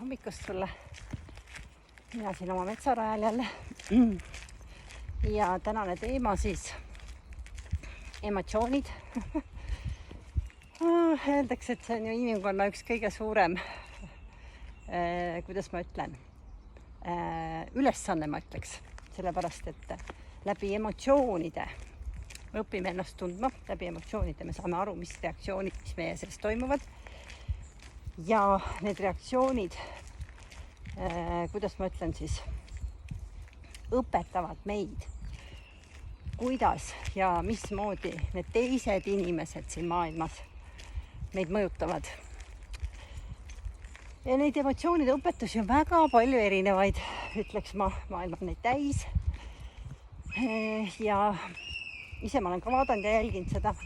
hommikust sulle. Mina siin oma metsarajal jälle. Ja tänane teema siis emotsioonid. Öeldakse, et see on ju inimkonna üks kõige suurem, kuidas ma ütlen, ülesanne ma ütleks. Sellepärast, et läbi emotsioonide me õpime ennast tundma, läbi emotsioonide me saame aru, mis reaktsioonid, mis meie sees toimuvad. Ja need reaktsioonid, kuidas ma ütlen siis, õpetavad meid, kuidas ja mismoodi need teised inimesed siin maailmas meid mõjutavad. Ja neid emotsioonide õpetusi on väga palju erinevaid, ütleks ma, maailm on neid täis. Ja ise ma olen ka vaadanud ja jälginud seda,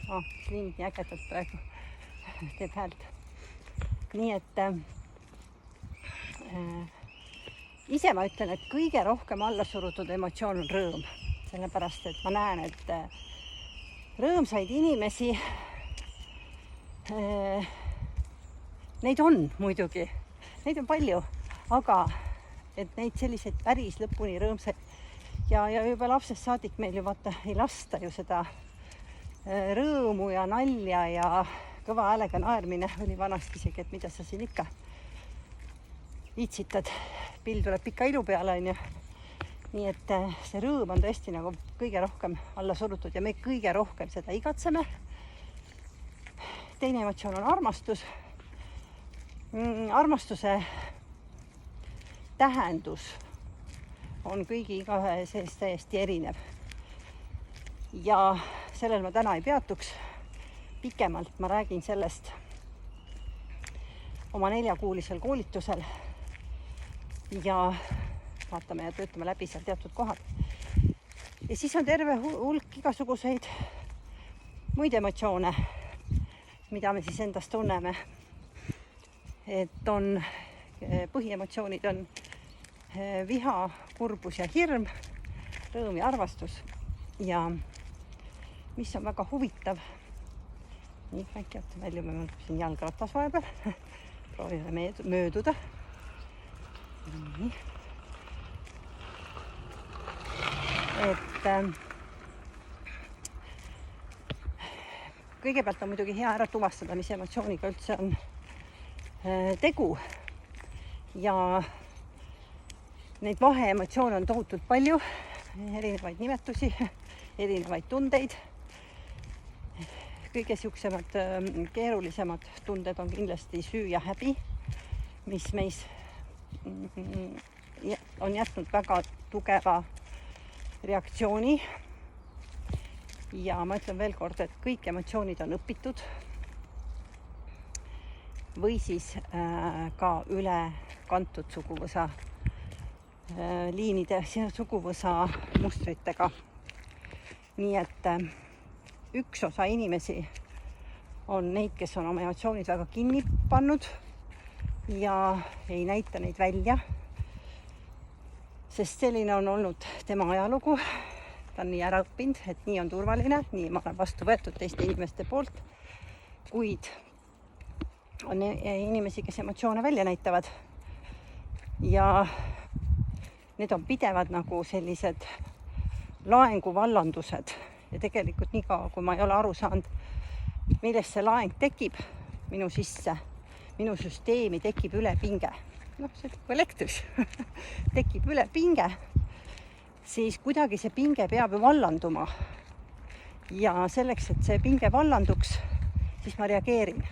lind nii ägedalt praegu teeb häält. Nii et ise ma ütlen, et kõige rohkem alla surutud emotsioon on rõõm. Sellepärast, et ma näen, et rõõmsaid inimesi, neid on muidugi, neid on palju, aga et neid selliseid päris lõpuni rõõmsaid ja juba lapsest saadik meil ju vaata ei lasta ju seda rõõmu ja nalja ja kõva häälega naermine oli vanasti isegi, et mida sa siin ikka viitsitad. Pill tuleb pika ilu peale, on ju. Nii et see rõõm on tõesti nagu kõige rohkem alla surutud ja me kõige rohkem seda igatseme. Teine emotsioon on armastus. Armastuse tähendus on kõigi igaühe sees täiesti erinev. Ja sellel ma täna ei peatuks. Pikemalt ma räägin sellest oma 4-kuulisel koolitusel ja vaatame ja töötame läbi seal teatud kohad. Ja siis on terve hulk igasuguseid muid emotsioone, mida me siis endast tunneme. Et on põhiemotsioonid on viha, kurbus ja hirm, rõõm ja armastus. Ja mis on väga huvitav, nii väike jätta välja, me oleme siin jalgratas vahepeal. Proovime mööduda. Nii. Et kõigepealt on muidugi hea ära tuvastada, mis emotsiooniga üldse on tegu. Ja neid vaheemotsioone on tohutult palju, erinevaid nimetusi, erinevaid tundeid. Kõige siuksemad keerulisemad tunded on kindlasti süü ja häbi, mis meis on jätnud väga tugeva reaktsiooni. Ja ma ütlen veel kord, et kõik emotsioonid on õpitud või siis ka üle kantud suguvõsa liinide, suguvõsa mustritega. Nii et üks osa inimesi on neid, kes on oma emotsioonid väga kinni pannud ja ei näita neid välja, sest selline on olnud tema ajalugu. Ta on nii ära õppinud, et nii on turvaline, nii ma olen vastu võetud teiste inimeste poolt, kuid on inimesi, kes emotsioone välja näitavad ja need on pidevad nagu sellised laenguvallandused. Ja tegelikult nii kaua, kui ma ei ole aru saanud, millest see laeng tekib minu sisse, minu süsteemi tekib üle pinge. See kui elektris tekib üle pinge, siis kuidagi see pinge peab ju vallanduma. Ja selleks, et see pinge vallanduks, siis ma reageerin.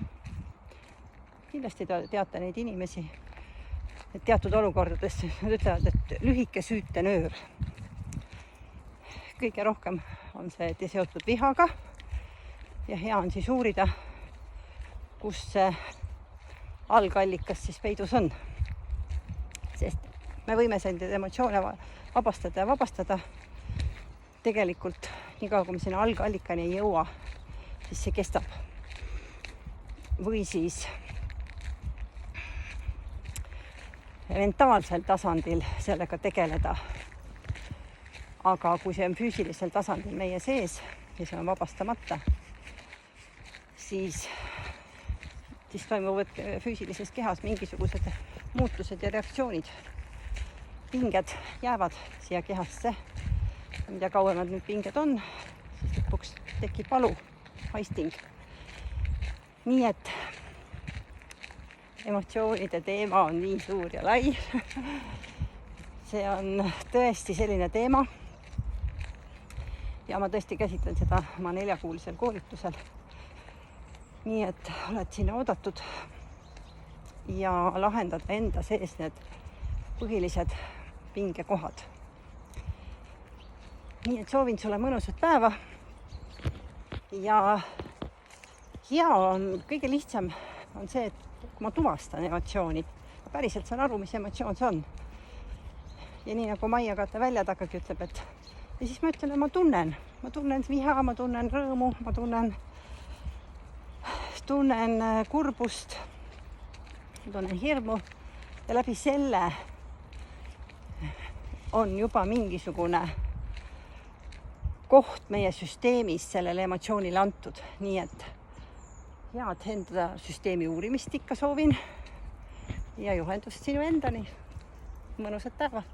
Kindlasti teate neid inimesi, et teatud olukordades nad ütlevad, et lühike süütenöör. Kõige rohkem on see seotud vihaga ja hea on siis uurida, kus see algallikas siis peidus on. Sest me võime selliseid emotsioone vabastada. Tegelikult niikaua, kui me sinna algallikani ei jõua, siis see kestab. Või siis mentaalsel tasandil sellega tegeleda. Aga kui see on füüsilisel tasandil meie sees ja see on vabastamata, siis toimuvad füüsilises kehas mingisugused muutused ja reaktsioonid, pinged jäävad siia kehasse. Mida kauemad need pinged on, siis lõpuks tekib valu, haisting. Nii et emotsioonide teema on nii suur ja lai. See on tõesti selline teema. Ja ma tõesti käsitlen seda oma 4-kuulisel koolitusel. Nii et oled sinna oodatud ja lahendada enda sees need põhilised pingekohad. Nii et soovin sulle mõnusat päeva ja hea on, kõige lihtsam on see, et kui ma tuvastan emotsiooni, ma päriselt saan aru, mis emotsioon see on. Ja nii nagu Maia Kate Väljatagagi ütleb, et ja siis ma ütlen, et ma tunnen viha, ma tunnen rõõmu, ma tunnen kurbust, ma tunnen hirmu ja läbi selle on juba mingisugune koht meie süsteemis sellele emotsioonile antud. Nii et head enda süsteemi uurimist ikka soovin ja juhendust sinu endani. Mõnusat päeva!